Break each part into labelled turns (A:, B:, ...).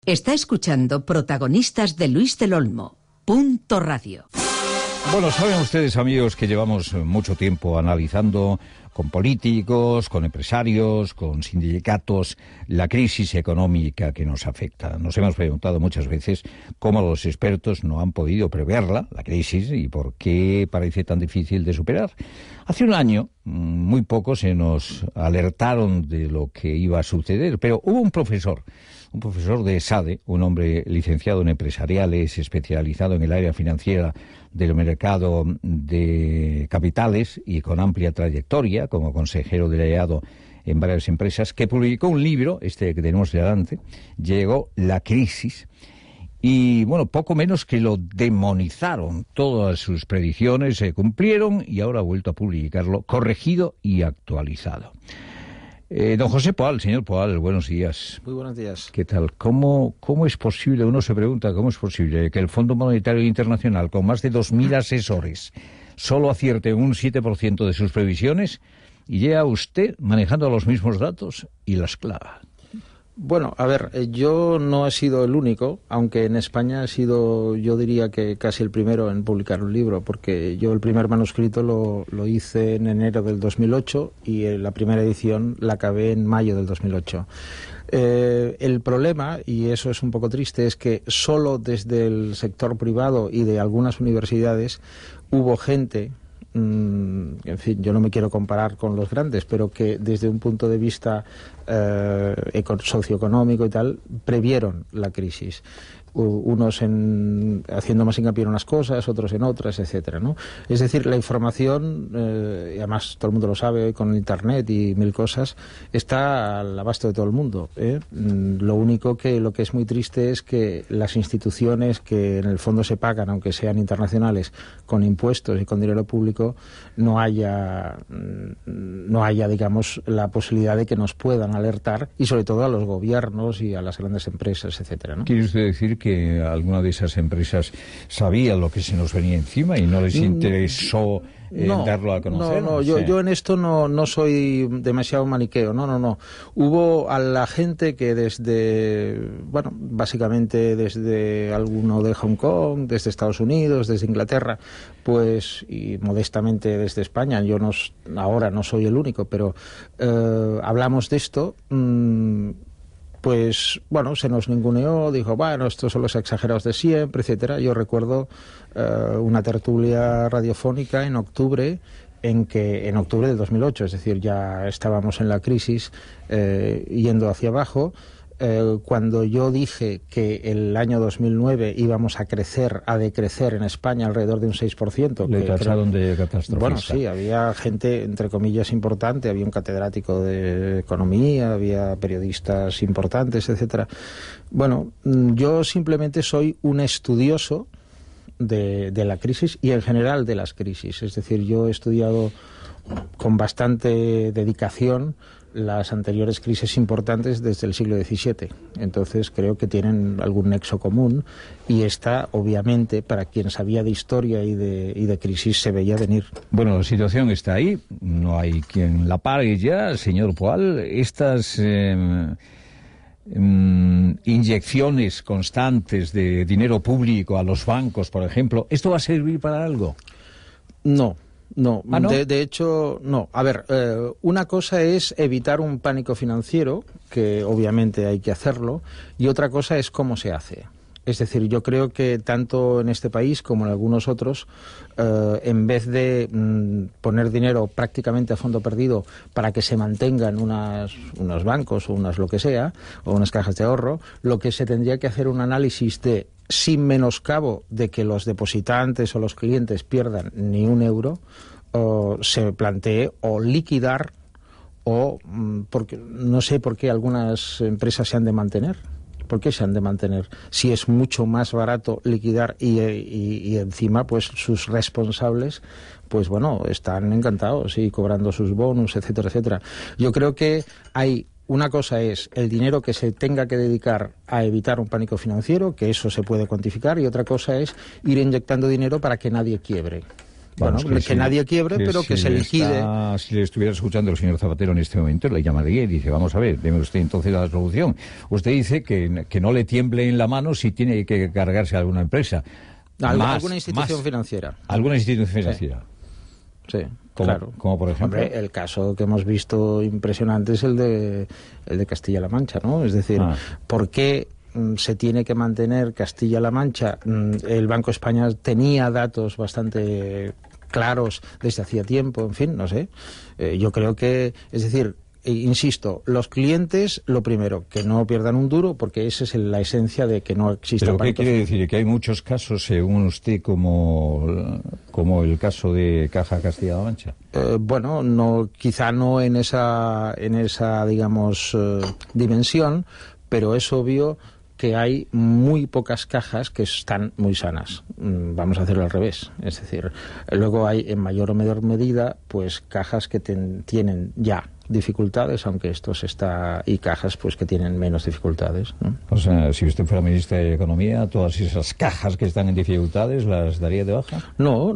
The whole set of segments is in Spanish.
A: Está escuchando Protagonistas de Luis del Olmo. Punto Radio.
B: Bueno, saben ustedes, amigos, que llevamos mucho tiempo analizando con políticos, con empresarios, con sindicatos, la crisis económica que nos afecta. Nos hemos preguntado muchas veces cómo los expertos no han podido preverla, la crisis, y por qué parece tan difícil de superar. Hace un año, muy pocos se nos alertaron de lo que iba a suceder, pero hubo un profesor de SADE, un hombre licenciado en empresariales, especializado en el área financiera del mercado de capitales y con amplia trayectoria como consejero delegado en varias empresas, que publicó un libro, este que tenemos delante, Llegó la crisis, y bueno, poco menos que lo demonizaron. Todas sus predicciones se cumplieron y ahora ha vuelto a publicarlo corregido y actualizado. Don José Poal, señor Poal, buenos días.
C: Muy buenos días.
B: ¿Qué tal? ¿Cómo es posible, uno se pregunta, cómo es posible que el Fondo Monetario Internacional, con más de 2.000 asesores, solo acierte un 7% de sus previsiones y llega usted manejando los mismos datos y las clava?
C: Bueno, a ver, yo no he sido el único, aunque en España he sido, yo diría que casi el primero en publicar un libro, porque yo el primer manuscrito lo hice en enero del 2008 y la primera edición la acabé en mayo del 2008. El problema, y eso es un poco triste, es que solo desde el sector privado y de algunas universidades hubo gente, en fin, yo no me quiero comparar con los grandes, pero que desde un punto de vista socioeconómico y tal, previeron la crisis. Unos haciendo más hincapié en unas cosas, otros en otras, etcétera, ¿no? Es decir, la información, y además todo el mundo lo sabe hoy con Internet y mil cosas, está al abasto de todo el mundo, ¿eh? Lo que es muy triste es que las instituciones que en el fondo se pagan, aunque sean internacionales, con impuestos y con dinero público, no haya, digamos, la posibilidad de que nos puedan alertar, y sobre todo a los gobiernos y a las grandes empresas, etcétera, ¿no?
B: ¿Quiere usted decir que alguna de esas empresas sabía lo que se nos venía encima y no les interesó darlo a conocer?
C: No, yo en esto no soy demasiado maniqueo, no. Hubo a la gente que básicamente desde alguno de Hong Kong, desde Estados Unidos, desde Inglaterra, pues, y modestamente desde España, ahora no soy el único, pero hablamos de esto. Pues bueno, se nos ninguneó, dijo, bueno, estos son los exagerados de siempre, etcétera. Yo recuerdo una tertulia radiofónica en octubre del 2008, es decir, ya estábamos en la crisis, yendo hacia abajo, cuando yo dije que el año 2009 íbamos a decrecer en España alrededor de un 6%.
B: Le tacharon de catastrofista.
C: Bueno, sí, había gente, entre comillas, importante, había un catedrático de economía, había periodistas importantes, etcétera. Bueno, yo simplemente soy un estudioso de la crisis y en general de las crisis. Es decir, yo he estudiado con bastante dedicación las anteriores crisis importantes desde el siglo XVII. Entonces creo que tienen algún nexo común, y esta, obviamente, para quien sabía de historia y de crisis, se veía venir.
B: Bueno, la situación está ahí, no hay quien la pare ya, señor Poal. Estas inyecciones constantes de dinero público a los bancos, por ejemplo, ¿esto va a servir para algo?
C: No. No,
B: ¿Ah, no?
C: De hecho, no. A ver, una cosa es evitar un pánico financiero, que obviamente hay que hacerlo, y otra cosa es cómo se hace. Es decir, yo creo que tanto en este país como en algunos otros, en vez de poner dinero prácticamente a fondo perdido para que se mantengan unos bancos o unas lo que sea, o unas cajas de ahorro, lo que se tendría que hacer un análisis de, sin menoscabo de que los depositantes o los clientes pierdan ni un euro, se plantee o liquidar, o porque no sé por qué algunas empresas se han de mantener. ¿Por qué se han de mantener? Si es mucho más barato liquidar y encima pues sus responsables, pues bueno, están encantados y cobrando sus bonus, etcétera, etcétera. Yo creo que una cosa es el dinero que se tenga que dedicar a evitar un pánico financiero, que eso se puede cuantificar, y otra cosa es ir inyectando dinero para que nadie quiebre. Bueno, que nadie quiebre, pero que se liquide.
B: Si le estuviera escuchando el señor Zapatero en este momento, le llamaría y dice, vamos a ver, deme usted entonces la solución. Usted dice que no le tiemble en la mano si tiene que cargarse a alguna empresa.
C: Alguna institución financiera.
B: ¿Alguna institución financiera?
C: Sí,
B: claro. Como por ejemplo.
C: Hombre, el caso que hemos visto impresionante es el de Castilla-La Mancha, ¿no? Es decir, ¿por qué se tiene que mantener Castilla-La Mancha? El Banco de España tenía datos bastante claros desde hacía tiempo, en fin, no sé. Yo creo que, es decir, insisto, los clientes, lo primero, que no pierdan un duro, porque esa es la esencia de que no exista.
B: ¿Pero qué quiere decir? ¿Que hay muchos casos, según usted, como el caso de Caja Castilla-La Mancha?
C: Bueno, no, quizá no en esa digamos, dimensión, pero es obvio que hay muy pocas cajas que están muy sanas. Vamos a hacerlo al revés. Es decir, luego hay en mayor o menor medida pues cajas que tienen ya dificultades, aunque y cajas pues que tienen menos dificultades, ¿no?
B: O sea, si usted fuera ministra de Economía, todas esas cajas que están en dificultades, ¿las daría de baja? No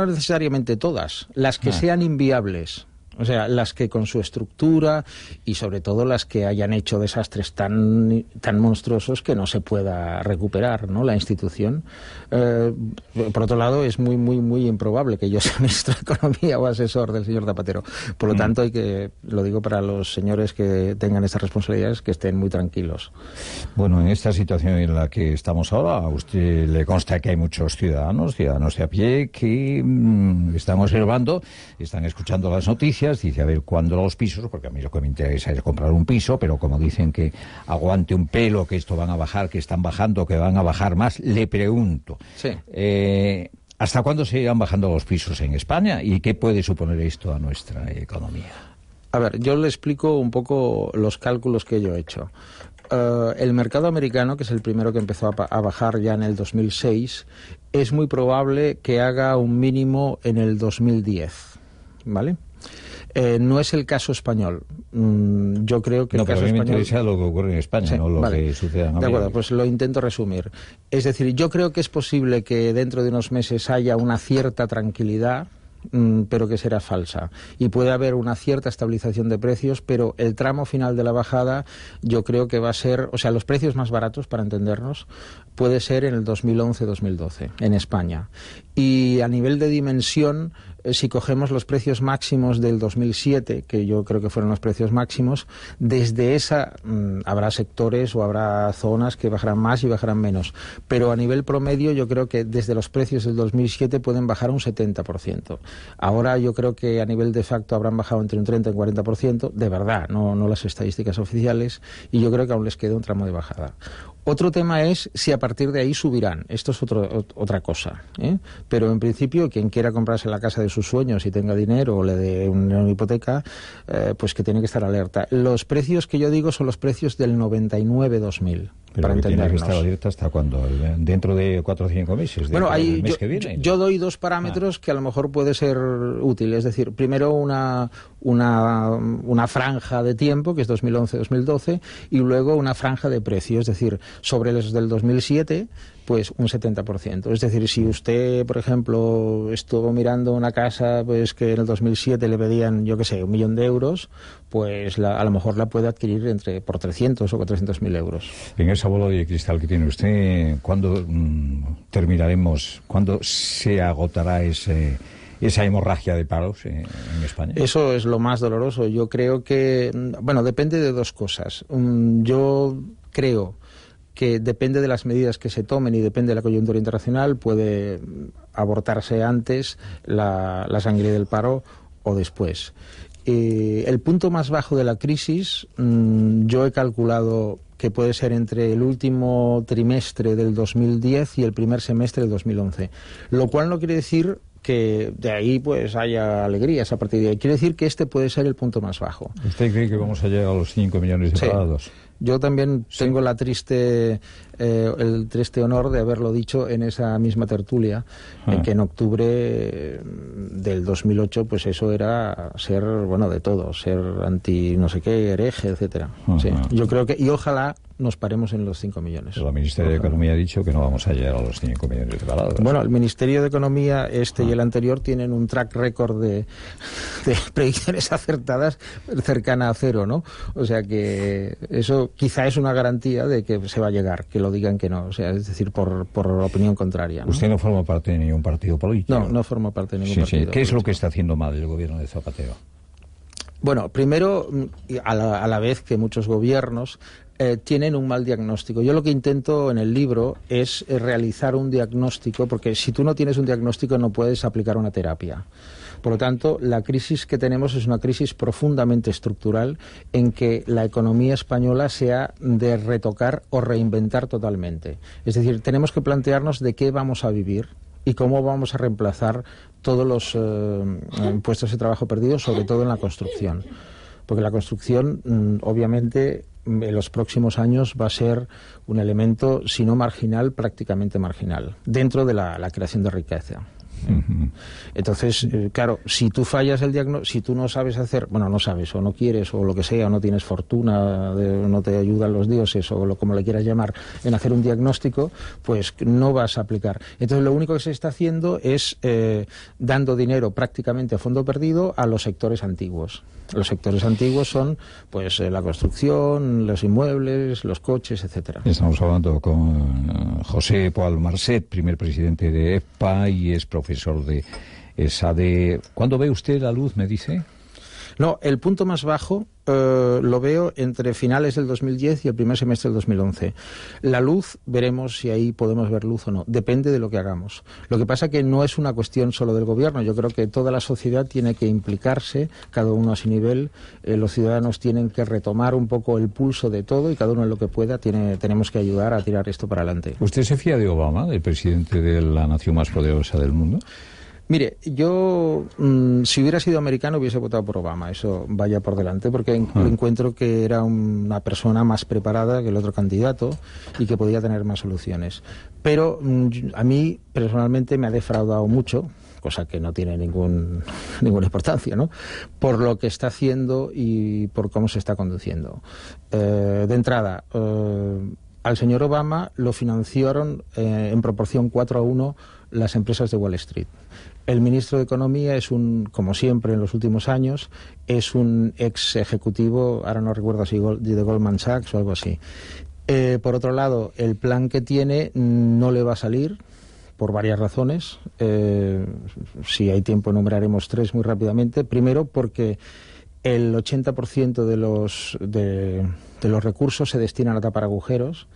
C: necesariamente todas. Las que sean inviables. O sea, las que con su estructura y sobre todo las que hayan hecho desastres tan monstruosos que no se pueda recuperar, ¿no?, la institución. Por otro lado, es muy, muy, muy improbable que yo sea ministro de Economía o asesor del señor Zapatero. Por lo tanto, lo digo para los señores que tengan estas responsabilidades, que estén muy tranquilos.
B: Bueno, en esta situación en la que estamos ahora, a usted le consta que hay muchos ciudadanos de a pie que están observando, están escuchando las noticias. Dice, a ver, ¿cuándo los pisos? Porque a mí lo que me interesa es comprar un piso, pero como dicen que aguante un pelo, que esto van a bajar, que están bajando, que van a bajar más, le pregunto,
C: sí.
B: ¿Hasta cuándo se irán bajando los pisos en España? ¿Y qué puede suponer esto a nuestra economía?
C: A ver, yo le explico un poco los cálculos que yo he hecho. El mercado americano, que es el primero que empezó a bajar ya en el 2006, es muy probable que haga un mínimo en el 2010, ¿vale? No es el caso español. Yo creo que el caso español... No, pero a mí me
B: interesa lo que ocurre en España, sí, no lo que sucede en América.
C: De acuerdo, pues lo intento resumir. Es decir, yo creo que es posible que dentro de unos meses haya una cierta tranquilidad, pero que será falsa. Y puede haber una cierta estabilización de precios, pero el tramo final de la bajada yo creo que va a ser... O sea, los precios más baratos, para entendernos, puede ser en el 2011-2012, en España. Y a nivel de dimensión, si cogemos los precios máximos del 2007, que yo creo que fueron los precios máximos, desde esa habrá sectores o habrá zonas que bajarán más y bajarán menos. Pero a nivel promedio yo creo que desde los precios del 2007 pueden bajar un 70%. Ahora yo creo que a nivel de facto habrán bajado entre un 30 y un 40%, de verdad, no las estadísticas oficiales, y yo creo que aún les queda un tramo de bajada. Otro tema es si a partir de ahí subirán. Esto es otra cosa, ¿eh? Pero en principio, quien quiera comprarse la casa de sus sueños y tenga dinero o le dé una hipoteca, pues que tiene que estar alerta. Los precios que yo digo son los precios del 99-2000, para entendernos.
B: ¿Tiene que estar alerta hasta cuándo? ¿Dentro de 4 o 5 meses?
C: Bueno, ahí
B: mes que viene?
C: Yo doy dos parámetros que a lo mejor puede ser útil. Es decir, primero una franja de tiempo, que es 2011-2012, y luego una franja de precio, es decir, sobre los del 2007, pues un 70%. Es decir, si usted, por ejemplo, estuvo mirando una casa pues que en el 2007 le pedían, yo qué sé, 1 millón de euros, pues a lo mejor la puede adquirir por 300 o 400.000 euros.
B: En esa bola de cristal que tiene usted, ¿cuándo terminaremos, cuándo se agotará esa hemorragia de paros en España?
C: Eso es lo más doloroso. Yo creo que, bueno, depende de dos cosas. Yo creo que depende de las medidas que se tomen y depende de la coyuntura internacional, puede abortarse antes la sangre del paro o después. El punto más bajo de la crisis, yo he calculado que puede ser entre el último trimestre del 2010 y el primer semestre del 2011, lo cual no quiere decir que de ahí pues haya alegrías a partir de ahí. Quiere decir que este puede ser el punto más bajo.
B: ¿Usted cree que vamos a llegar a los 5 millones de parados?
C: Yo también tengo el triste honor de haberlo dicho en esa misma tertulia, en que en octubre del 2008, pues eso era ser, bueno, de todo, ser anti no sé qué, hereje, etcétera. Sí. Yo creo que, y ojalá nos paremos en los 5 millones.
B: Pero el Ministerio de Economía ha dicho que no vamos a llegar a los 5 millones de parados.
C: Bueno, el Ministerio de Economía, y el anterior, tienen un track record de predicciones acertadas cercana a cero, ¿no? O sea que eso quizá es una garantía de que se va a llegar, que lo digan que no, o sea, es decir, por opinión contraria, ¿no?
B: Usted no forma parte de ningún partido político.
C: No forma parte de ningún partido.
B: ¿Qué es lo
C: político.
B: que está haciendo mal el gobierno de Zapatero?
C: Bueno, primero, a la vez que muchos gobiernos tienen un mal diagnóstico. Yo lo que intento en el libro es realizar un diagnóstico, porque si tú no tienes un diagnóstico no puedes aplicar una terapia. Por lo tanto, la crisis que tenemos es una crisis profundamente estructural en que la economía española se ha de retocar o reinventar totalmente. Es decir, tenemos que plantearnos de qué vamos a vivir y cómo vamos a reemplazar todos los puestos de trabajo perdidos, sobre todo en la construcción. Porque la construcción, obviamente, en los próximos años va a ser un elemento, si no marginal, prácticamente marginal, dentro de la creación de riqueza. Entonces, claro, si tú fallas el diagnóstico, si tú no sabes hacer, bueno, no sabes, o no quieres, o lo que sea, o no tienes fortuna, no te ayudan los dioses, o como le quieras llamar, en hacer un diagnóstico, pues no vas a aplicar. Entonces, lo único que se está haciendo es dando dinero prácticamente a fondo perdido a los sectores antiguos. Los sectores antiguos son, pues, la construcción, los inmuebles, los coches, etcétera.
B: Estamos hablando con José Poal Marcet, primer presidente de EPA y es profesor de ESADE. ¿Cuándo ve usted la luz, me dice?
C: No, el punto más bajo lo veo entre finales del 2010 y el primer semestre del 2011. La luz, veremos si ahí podemos ver luz o no. Depende de lo que hagamos. Lo que pasa que no es una cuestión solo del gobierno. Yo creo que toda la sociedad tiene que implicarse, cada uno a su nivel. Los ciudadanos tienen que retomar un poco el pulso de todo y cada uno en lo que pueda tenemos que ayudar a tirar esto para adelante.
B: ¿Usted se fía de Obama, el presidente de la nación más poderosa del mundo?
C: Mire, yo, si hubiera sido americano, hubiese votado por Obama, eso vaya por delante, porque encuentro que era una persona más preparada que el otro candidato y que podía tener más soluciones. Pero a mí, personalmente, me ha defraudado mucho, cosa que no tiene ninguna importancia, ¿no?, por lo que está haciendo y por cómo se está conduciendo. De entrada, al señor Obama lo financiaron en proporción 4-1 las empresas de Wall Street. El ministro de Economía es como siempre en los últimos años, es un ex ejecutivo, ahora no recuerdo si de Goldman Sachs o algo así. Por otro lado, el plan que tiene no le va a salir por varias razones. Si hay tiempo enumeraremos 3 muy rápidamente. Primero, porque el 80% de los recursos se destinan a tapar agujeros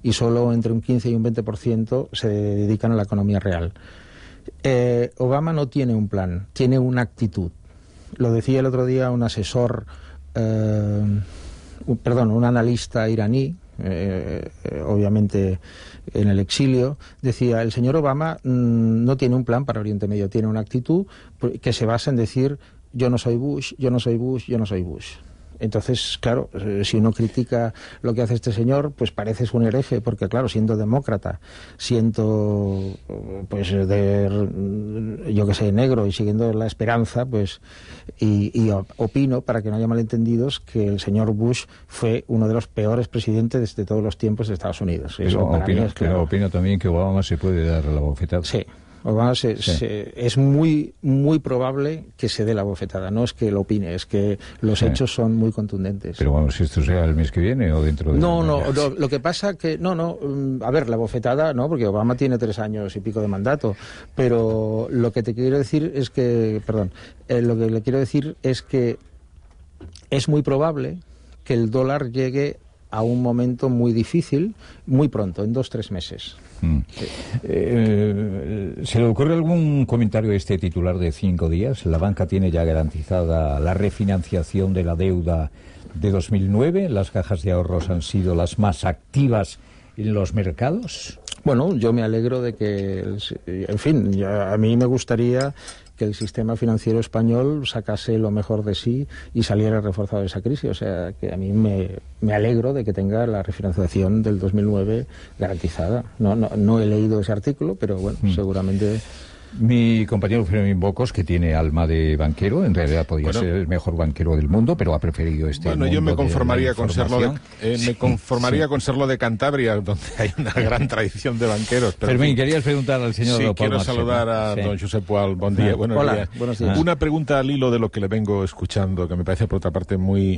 C: y solo entre un 15 y un 20% se dedican a la economía real. Obama no tiene un plan, tiene una actitud. Lo decía el otro día un asesor, un analista iraní, obviamente en el exilio, decía, el señor Obama no tiene un plan para Oriente Medio, tiene una actitud que se basa en decir, yo no soy Bush, yo no soy Bush, yo no soy Bush. Entonces, claro, si uno critica lo que hace este señor, pues pareces un hereje, porque claro, siendo demócrata, siendo, pues, yo que sé, negro y siguiendo la esperanza, pues, y opino, para que no haya malentendidos, que el señor Bush fue uno de los peores presidentes de todos los tiempos de Estados Unidos. Eso
B: pero opino también que Obama se puede dar la bofetada.
C: Sí. Obama es muy probable que se dé la bofetada. No es que lo opine, es que los hechos son muy contundentes.
B: Pero vamos, si esto sea el mes que viene o dentro de...
C: No, lo que pasa que... a ver, la bofetada, no, porque Obama tiene 3 años y pico de mandato, pero lo que te quiero decir es que... lo que le quiero decir es que es muy probable que el dólar llegue a un momento muy difícil, muy pronto, en 2-3 meses.
B: ¿Se le ocurre algún comentario a este titular de 5 días? La banca tiene ya garantizada la refinanciación de la deuda de 2009. Las cajas de ahorros han sido las más activas en los mercados.
C: Bueno, yo me alegro de que, en fin, a mí me gustaría que el sistema financiero español sacase lo mejor de sí y saliera reforzado de esa crisis. O sea, que a mí me alegro de que tenga la refinanciación del 2009 garantizada. No he leído ese artículo, pero bueno, seguramente...
B: Mi compañero Fermín Bocos, que tiene alma de banquero, en realidad podría ser el mejor banquero del mundo, pero ha preferido mundo
D: yo me conformaría
B: con
D: serlo de Cantabria, donde hay una gran tradición de banqueros. Pero
B: Fermín, querías preguntar al señor
D: Sí,
B: Paul
D: quiero
B: Marchena.
D: saludar a don Josep Pual. Buen día.
C: Hola, buenos días.
D: Una pregunta al hilo de lo que le vengo escuchando, que me parece por otra parte muy